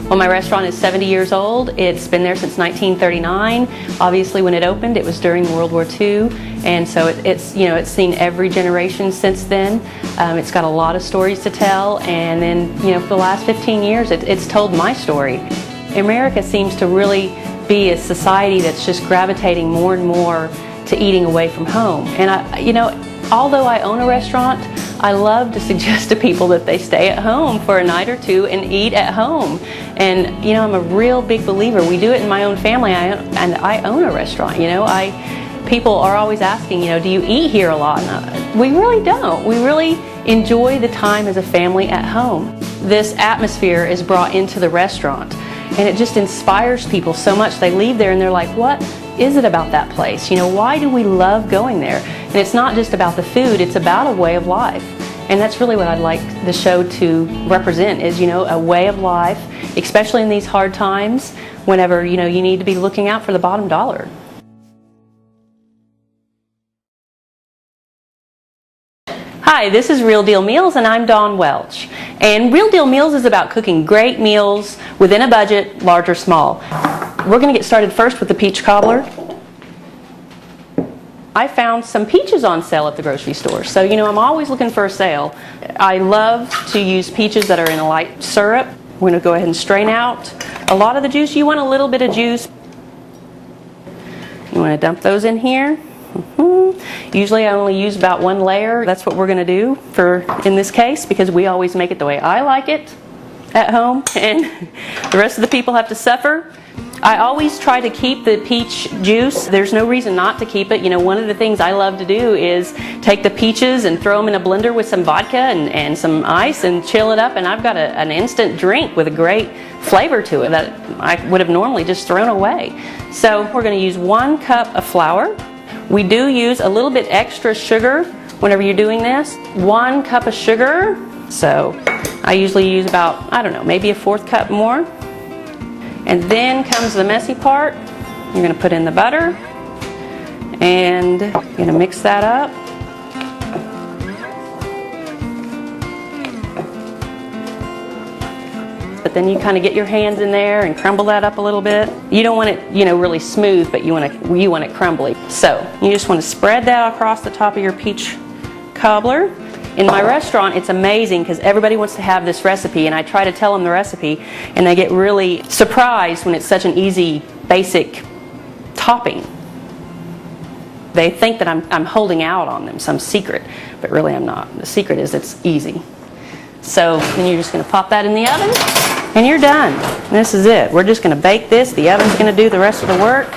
Well, my restaurant is 70 years old. It's been there since 1939. Obviously, when it opened, it was during World War II, and so it's seen every generation since then. It's got a lot of stories to tell, and then for the last 15 years, it's told my story. America seems to really be a society that's just gravitating more and more to eating away from home. And although I own a restaurant, I love to suggest to people that they stay at home for a night or two and eat at home. And I'm a real big believer. We do it in my own family, and I own a restaurant. People are always asking, do you eat here a lot? And we really don't. We really enjoy the time as a family at home. This atmosphere is brought into the restaurant, and it just inspires people so much. They leave there and they're like, what is it about that place? Why do we love going there? And it's not just about the food, it's about a way of life. And that's really what I'd like the show to represent is, a way of life, especially in these hard times, whenever, you need to be looking out for the bottom dollar. Hi, this is Real Deal Meals, and I'm Dawn Welch. And Real Deal Meals is about cooking great meals within a budget, large or small. We're going to get started first with the Peach Cobbler. I found some peaches on sale at the grocery store, so I'm always looking for a sale. I love to use peaches that are in a light syrup. We're going to go ahead and strain out a lot of the juice. You want a little bit of juice. You want to dump those in here. Usually I only use about one layer. That's what we're going to do in this case, because we always make it the way I like it at home, and the rest of the people have to suffer. I always try to keep the peach juice. There's no reason not to keep it. One of the things I love to do is take the peaches and throw them in a blender with some vodka and some ice and chill it up, and I've got an instant drink with a great flavor to it that I would have normally just thrown away. So we're going to use 1 cup of flour. We do use a little bit extra sugar whenever you're doing this. 1 cup of sugar. So I usually use about, maybe a 1/4 cup more. And then comes the messy part. You're going to put in the butter, and you're going to mix that up. But then you kind of get your hands in there and crumble that up a little bit. You don't want it, really smooth, but you want it crumbly. So you just want to spread that across the top of your peach cobbler. In my restaurant, it's amazing because everybody wants to have this recipe, and I try to tell them the recipe, and they get really surprised when it's such an easy, basic topping. They think that I'm holding out on them some secret, but really I'm not. The secret is it's easy. So then you're just going to pop that in the oven, and you're done. This is it. We're just going to bake this. The oven's going to do the rest of the work.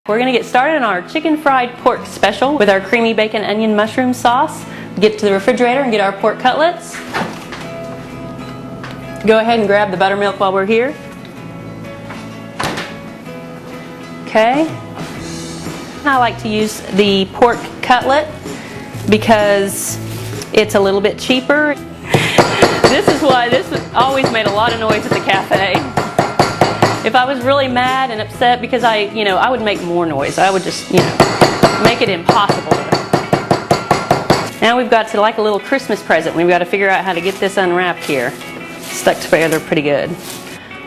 We're going to get started on our chicken fried pork special with our creamy bacon onion mushroom sauce. Get to the refrigerator and get our pork cutlets. Go ahead and grab the buttermilk while we're here. Okay. I like to use the pork cutlet because it's a little bit cheaper. This is why this always made a lot of noise at the cafe. If I was really mad and upset because I would make more noise. I would just, make it impossible. Now we've got to, like a little Christmas present, we've got to figure out how to get this unwrapped here. Stuck together pretty good.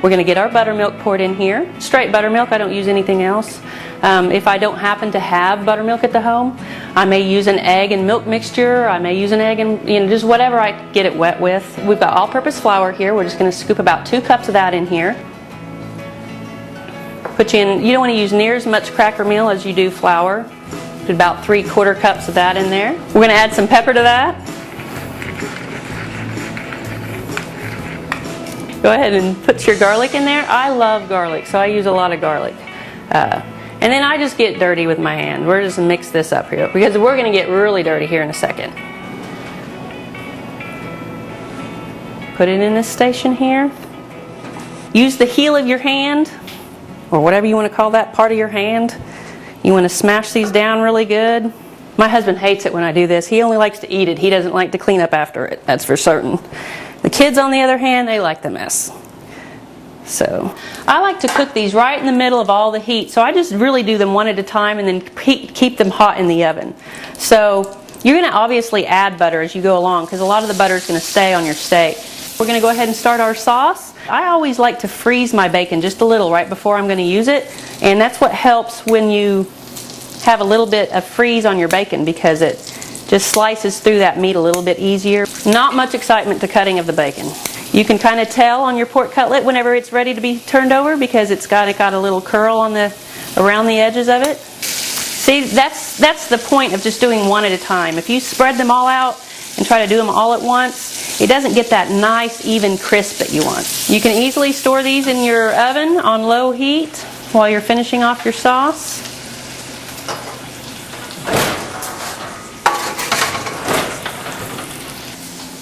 We're going to get our buttermilk poured in here. Straight buttermilk, I don't use anything else. If I don't happen to have buttermilk at the home, I may use an egg and milk mixture. I may use an egg and just whatever I get it wet with. We've got all-purpose flour here. We're just going to scoop about 2 cups of that in here. You don't want to use near as much cracker meal as you do flour. Put about 3/4 cups of that in there. We're going to add some pepper to that. Go ahead and put your garlic in there. I love garlic, so I use a lot of garlic. And then I just get dirty with my hand. We're just going to mix this up here because we're going to get really dirty here in a second. Put it in this station here. Use the heel of your hand, or whatever you want to call that part of your hand. You want to smash these down really good. My husband hates it when I do this. He only likes to eat it. He doesn't like to clean up after it. That's for certain. The kids, on the other hand, they like the mess. So I like to cook these right in the middle of all the heat. So I just really do them one at a time and then keep them hot in the oven. So you're going to obviously add butter as you go along because a lot of the butter is going to stay on your steak. We're going to go ahead and start our sauce. I always like to freeze my bacon just a little right before I'm going to use it, and that's what helps when you have a little bit of freeze on your bacon, because it just slices through that meat a little bit easier. Not much excitement to cutting of the bacon. You can kind of tell on your pork cutlet whenever it's ready to be turned over, because it's got a little curl on around the edges of it. See, that's the point of just doing one at a time. If you spread them all out and try to do them all at once, it doesn't get that nice even crisp that you want. You can easily store these in your oven on low heat while you're finishing off your sauce.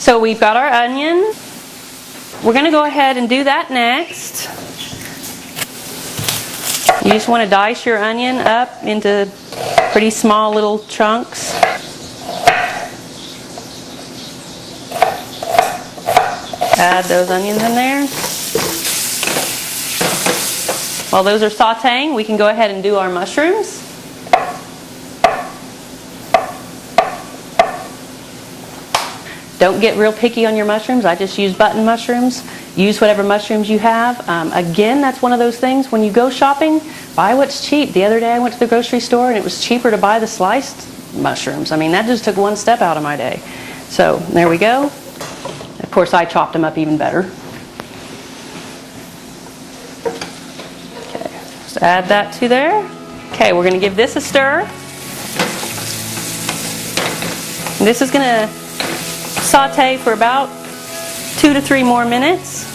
So we've got our onion. We're going to go ahead and do that next. You just want to dice your onion up into pretty small little chunks. Add those onions in there. While those are sauteing, we can go ahead and do our mushrooms. Don't get real picky on your mushrooms. I just use button mushrooms. Use whatever mushrooms you have. Again, that's one of those things, when you go shopping, buy what's cheap. The other day I went to the grocery store and it was cheaper to buy the sliced mushrooms. I mean, that just took one step out of my day. So there we go. Of course, I chopped them up even better. Okay, so add that to there. Okay, we're going to give this a stir. And this is going to saute for about 2 to 3 more minutes.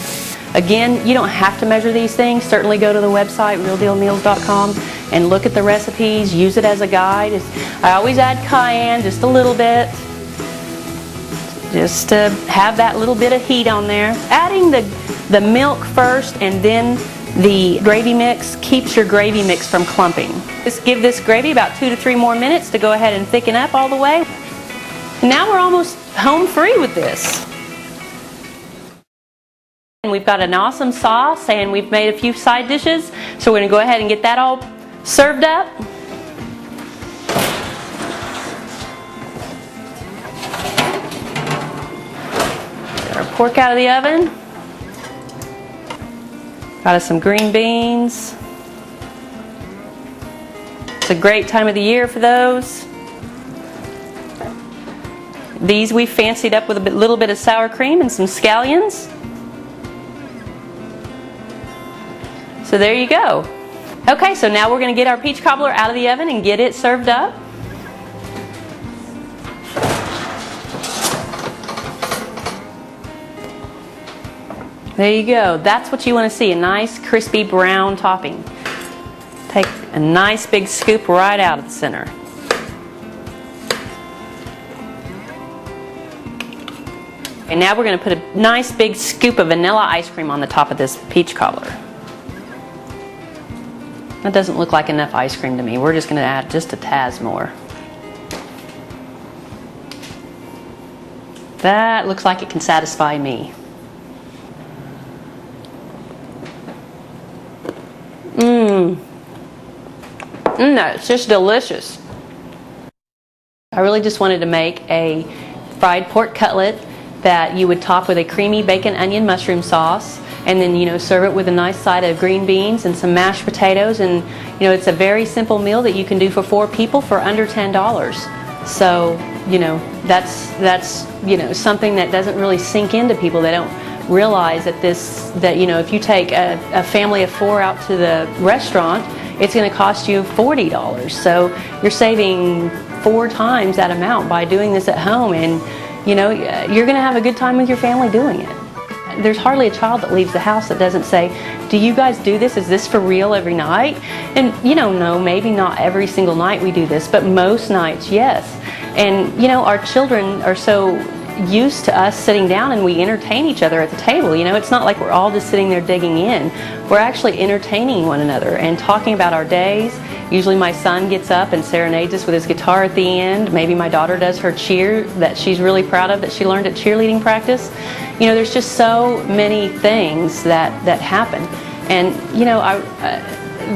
Again, you don't have to measure these things. Certainly go to the website, realdealmeals.com, and look at the recipes. Use it as a guide. I always add cayenne, just a little bit, just to have that little bit of heat on there. Adding the milk first and then the gravy mix keeps your gravy mix from clumping. Just give this gravy about 2 to 3 more minutes to go ahead and thicken up all the way. And now we're almost home free with this. And we've got an awesome sauce, and we've made a few side dishes, so we're going to go ahead and get that all served up. Get our pork out of the oven. Got us some green beans. It's a great time of the year for those. These we fancied up with a little bit of sour cream and some scallions. So there you go. Okay, so now we're going to get our peach cobbler out of the oven and get it served up. There you go. That's what you want to see, a nice crispy brown topping. Take a nice big scoop right out of the center. And now we're going to put a nice big scoop of vanilla ice cream on the top of this peach cobbler. That doesn't look like enough ice cream to me. We're just going to add just a tad more. That looks like it can satisfy me. It's just delicious. I really just wanted to make a fried pork cutlet that you would top with a creamy bacon onion mushroom sauce, and then serve it with a nice side of green beans and some mashed potatoes, and it's a very simple meal that you can do for 4 people for under $10. So that's something that doesn't really sink into people. They don't realize that if you take a family of 4 out to the restaurant, it's going to cost you $40. So you're saving 4 times that amount by doing this at home, and you're going to have a good time with your family doing it. There's hardly a child that leaves the house that doesn't say, "Do you guys do this? Is this for real every night?" And no, maybe not every single night we do this, but most nights, yes. And our children are so used to us sitting down and we entertain each other at the table. It's not like we're all just sitting there digging in. We're actually entertaining one another and talking about our days. Usually my son gets up and serenades us with his guitar at the end. Maybe my daughter does her cheer that she's really proud of that she learned at cheerleading practice. There's just so many things that happen. And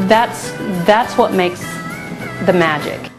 that's what makes the magic.